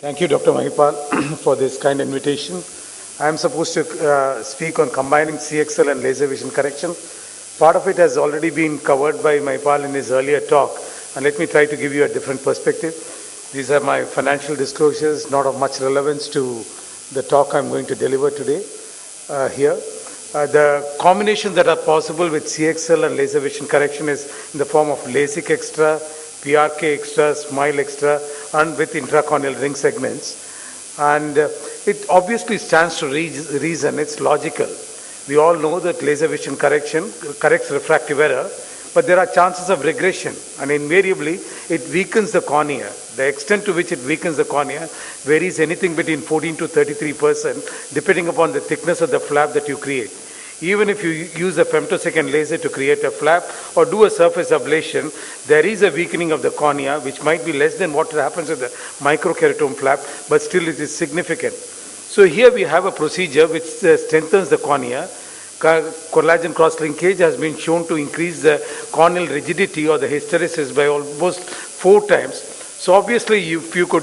Thank you, Dr. Mahipal, for this kind invitation. I am supposed to speak on combining CXL and laser vision correction. Part of it has already been covered by Mahipal in his earlier talk, and let me try to give you a different perspective. These are my financial disclosures, not of much relevance to the talk I'm going to deliver today here. The combinations that are possible with CXL and laser vision correction is in the form of LASIK extra, PRK extra, SMILE extra, and with intracorneal ring segments. And it obviously stands to reason, it's logical. We all know that laser vision correction corrects refractive error, but there are chances of regression, and invariably it weakens the cornea. The extent to which it weakens the cornea varies anything between 14 to 33%, depending upon the thickness of the flap that you create. Even if you use a femtosecond laser to create a flap or do a surface ablation, there is a weakening of the cornea, which might be less than what happens with the microkeratome flap, but still it is significant. So here we have a procedure which strengthens the cornea. Collagen cross-linkage has been shown to increase the corneal rigidity or the hysteresis by almost 4 times. So obviously, if you could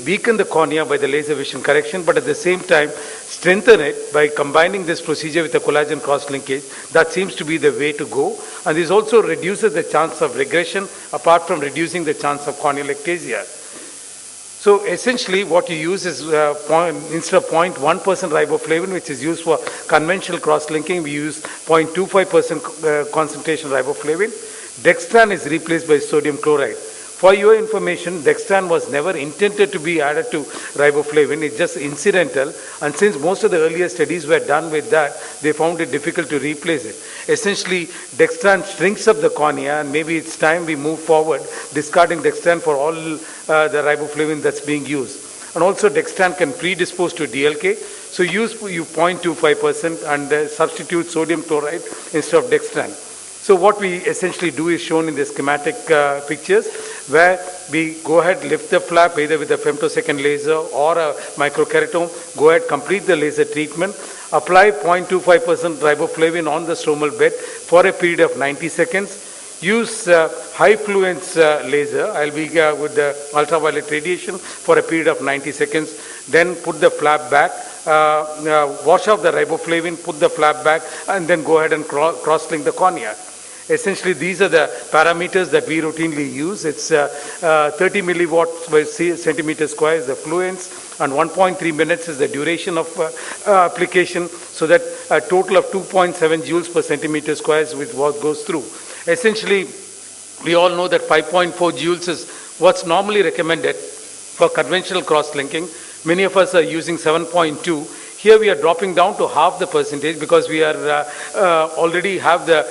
weaken the cornea by the laser vision correction, but at the same time strengthen it by combining this procedure with the collagen cross-linkage, that seems to be the way to go. And this also reduces the chance of regression, apart from reducing the chance of corneal ectasia. So essentially what you use is instead of 0.1% riboflavin, which is used for conventional cross-linking, we use 0.25% concentration riboflavin. Dextran is replaced by sodium chloride. For your information, Dextran was never intended to be added to riboflavin. It's just incidental. And since most of the earlier studies were done with that, they found it difficult to replace it. Essentially, Dextran shrinks up the cornea, and maybe it's time we move forward, discarding Dextran for all the riboflavin that's being used. And also, Dextran can predispose to DLK. So use 0.25% and substitute sodium chloride instead of Dextran. So what we essentially do is shown in the schematic pictures, where we go ahead, lift the flap either with a femtosecond laser or a microkeratome, go ahead, complete the laser treatment, apply 0.25% riboflavin on the stromal bed for a period of 90 seconds, use high fluence laser, I'll be with the ultraviolet radiation for a period of 90 seconds, then put the flap back, wash off the riboflavin, put the flap back, and then go ahead and cross-link the cornea. Essentially, these are the parameters that we routinely use. It's 30 milliwatts per centimeter square is the fluence, and 1.3 minutes is the duration of application, so that a total of 2.7 joules per centimeter square is with what goes through. Essentially, we all know that 5.4 joules is what's normally recommended for conventional cross-linking. Many of us are using 7.2. Here we are dropping down to half the percentage because we are already have the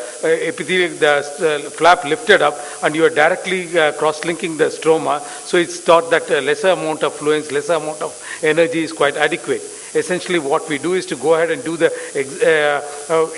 epithelial flap lifted up, and you are directly cross-linking the stroma. So it's thought that lesser amount of fluence, lesser amount of energy is quite adequate. Essentially what we do is to go ahead and do the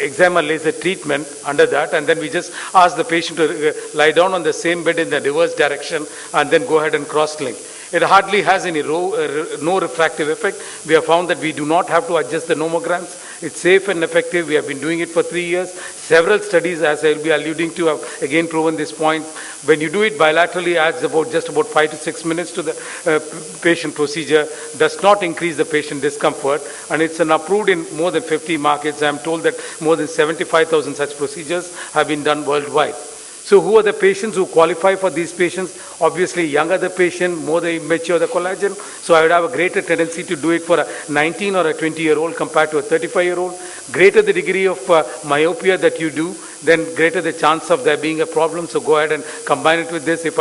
excimer laser treatment under that, and then we just ask the patient to lie down on the same bed in the reverse direction and then go ahead and cross-link. It hardly has any no refractive effect. We have found that we do not have to adjust the nomograms. It's safe and effective. We have been doing it for 3 years. Several studies, as I will be alluding to, have again proven this point. When you do it bilaterally, adds just about 5 to 6 minutes to the patient procedure, does not increase the patient discomfort, and it's approved in more than 50 markets. I'm told that more than 75,000 such procedures have been done worldwide. So who are the patients who qualify for these patients? Obviously, younger the patient, more the immature the collagen. So I would have a greater tendency to do it for a 19 or a 20-year-old compared to a 35-year-old. Greater the degree of myopia that you do, then greater the chance of there being a problem. So go ahead and combine it with this. If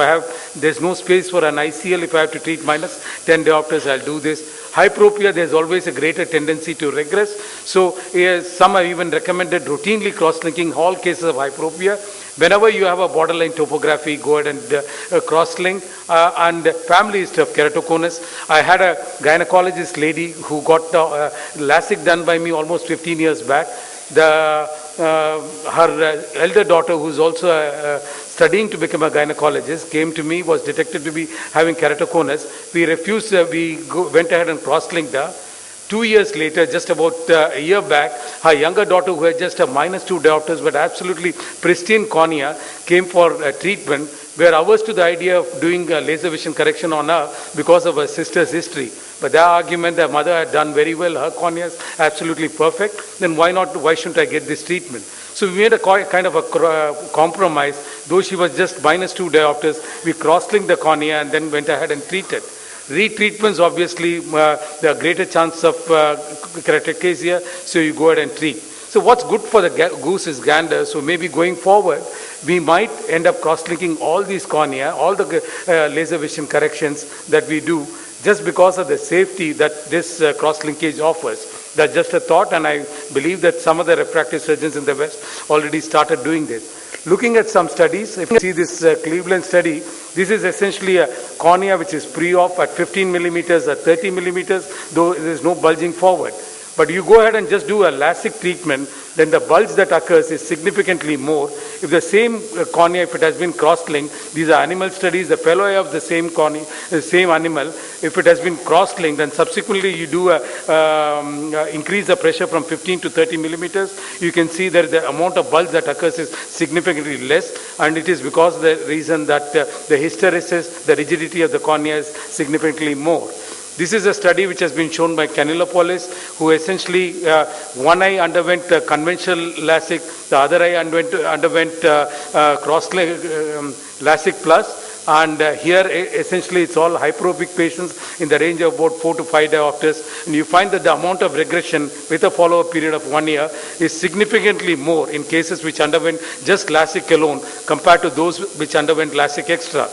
there's no space for an ICL, if I have to treat minus 10 diopters, I'll do this. Hyperopia, there's always a greater tendency to regress. So some have even recommended routinely cross-linking all cases of hyperopia. Whenever you have a borderline topography, go ahead and cross-link. And family history of keratoconus. I had a gynecologist lady who got LASIK done by me almost 15 years back. Her elder daughter, who's also studying to become a gynecologist, came to me, was detected to be having keratoconus. We refused, went ahead and cross-linked her. 2 years later, just about a year back, her younger daughter, who had just a -2 diopters but absolutely pristine cornea, came for treatment. We are averse to the idea of doing laser vision correction on her because of her sister's history. But their argument, their mother had done very well, her cornea is absolutely perfect, then why shouldn't I get this treatment? So we made a kind of a compromise. Though she was just -2 diopters, we cross-linked the cornea and then went ahead and treated. Retreatments, obviously, there are greater chances of keratoconus, so you go ahead and treat. So what's good for the goose is gander. So maybe going forward, we might end up cross-linking all these cornea, all the laser vision corrections that we do, just because of the safety that this cross-linkage offers. That's just a thought, and I believe that some of the refractive surgeons in the West already started doing this. Looking at some studies, if you see this Cleveland study, this is essentially a cornea which is pre-op at 15 millimeters or 30 millimeters, though there is no bulging forward. But you go ahead and just do a LASIK treatment, then the bulge that occurs is significantly more. If the same cornea, if it has been cross-linked, these are animal studies, the fellow eye of the same cornea, the same animal, if it has been cross-linked, then subsequently you do increase the pressure from 15 to 30 millimeters, you can see that the amount of bulge that occurs is significantly less, and it is because of the reason that the hysteresis, the rigidity of the cornea is significantly more. This is a study which has been shown by Kanellopoulos, who essentially, one eye underwent conventional LASIK, the other eye underwent LASIK plus, and here essentially it's all hyperopic patients in the range of about 4 to 5 diopters, and you find that the amount of regression with a follow-up period of 1 year is significantly more in cases which underwent just LASIK alone compared to those which underwent LASIK extra.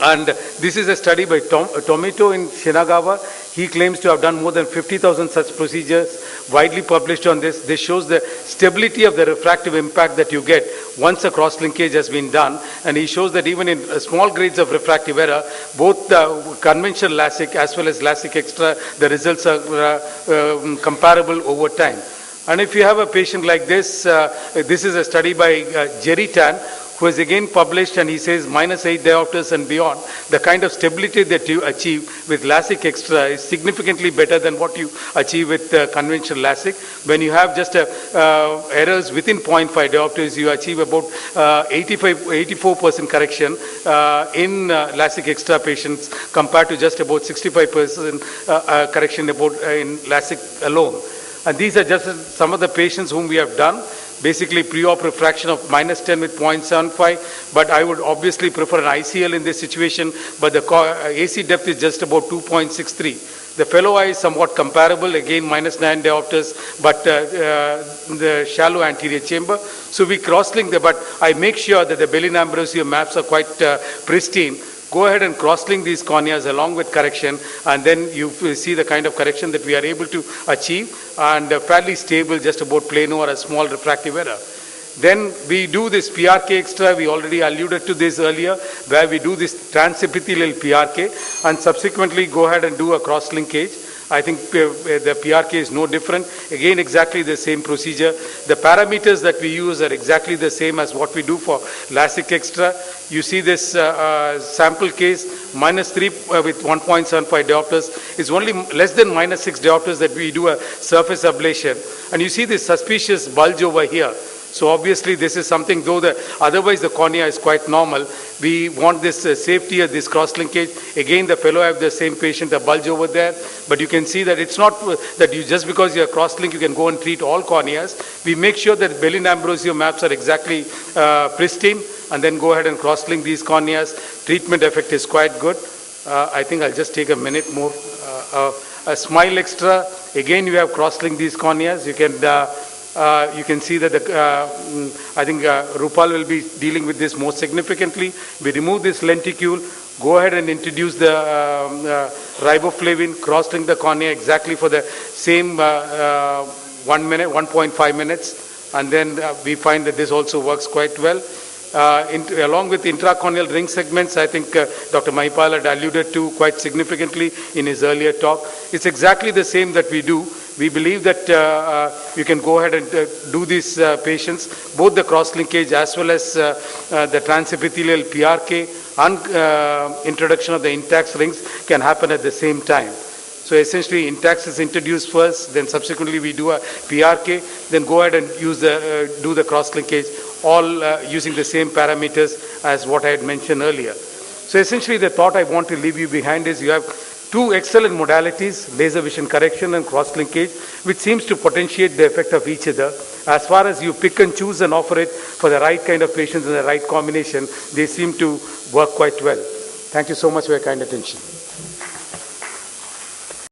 And this is a study by Tomito in Shinagawa. He claims to have done more than 50,000 such procedures, widely published on this. This shows the stability of the refractive impact that you get once a cross-linkage has been done. And he shows that even in small grades of refractive error, both the conventional LASIK as well as LASIK extra, the results are comparable over time. And if you have a patient like this, this is a study by Jerry Tan, who has again published, and he says -8 diopters and beyond, the kind of stability that you achieve with LASIK extra is significantly better than what you achieve with conventional LASIK. When you have just errors within 0.5 diopters, you achieve about 84% correction in LASIK extra patients compared to just about 65% correction in LASIK alone. And these are just some of the patients whom we have done. Basically pre-op refraction of -10 with 0.75, but I would obviously prefer an ICL in this situation, but the AC depth is just about 2.63. The fellow eye is somewhat comparable, again -9 diopters, but the shallow anterior chamber. So we cross-link them, but I make sure that the Bellin-Ambrosio maps are quite pristine. Go ahead and cross-link these corneas along with correction, and then you see the kind of correction that we are able to achieve, and fairly stable, just about plano or a small refractive error. Then we do this PRK extra. We already alluded to this earlier, where we do this transepithelial PRK, and subsequently go ahead and do a cross-linkage. I think the PRK is no different. Again, exactly the same procedure. The parameters that we use are exactly the same as what we do for LASIK extra. You see this sample case, -3 with 1.75 diopters. It's only less than -6 diopters that we do a surface ablation. And you see this suspicious bulge over here. So obviously this is something, though otherwise the cornea is quite normal, we want this safety of this cross-linkage. Again, the fellow have the same patient, a bulge over there, but you can see that it's not that you just because you're cross-linked, you can go and treat all corneas. We make sure that Bellin-Ambrosio maps are exactly pristine, and then go ahead and cross-link these corneas. Treatment effect is quite good. I think I'll just take a minute more. A smile extra, again you have cross-linked these corneas. You can see that I think Rupal will be dealing with this more significantly. We remove this lenticule, go ahead and introduce the riboflavin, cross-link the cornea exactly for the same 1 minute, 1.5 minutes, and then we find that this also works quite well. Along with intracorneal ring segments, I think Dr. Mahipal had alluded to quite significantly in his earlier talk. It's exactly the same that we do. We believe that you can go ahead and do these patients, both the cross-linkage as well as the transepithelial PRK and introduction of the Intacs rings can happen at the same time. So essentially Intacs is introduced first, then subsequently we do a PRK, then go ahead and do the cross-linkage. all using the same parameters as what I had mentioned earlier. So essentially the thought I want to leave you behind is you have two excellent modalities, laser vision correction and cross-linkage, which seems to potentiate the effect of each other. As far as you pick and choose and offer it for the right kind of patients and the right combination, they seem to work quite well. Thank you so much for your kind attention.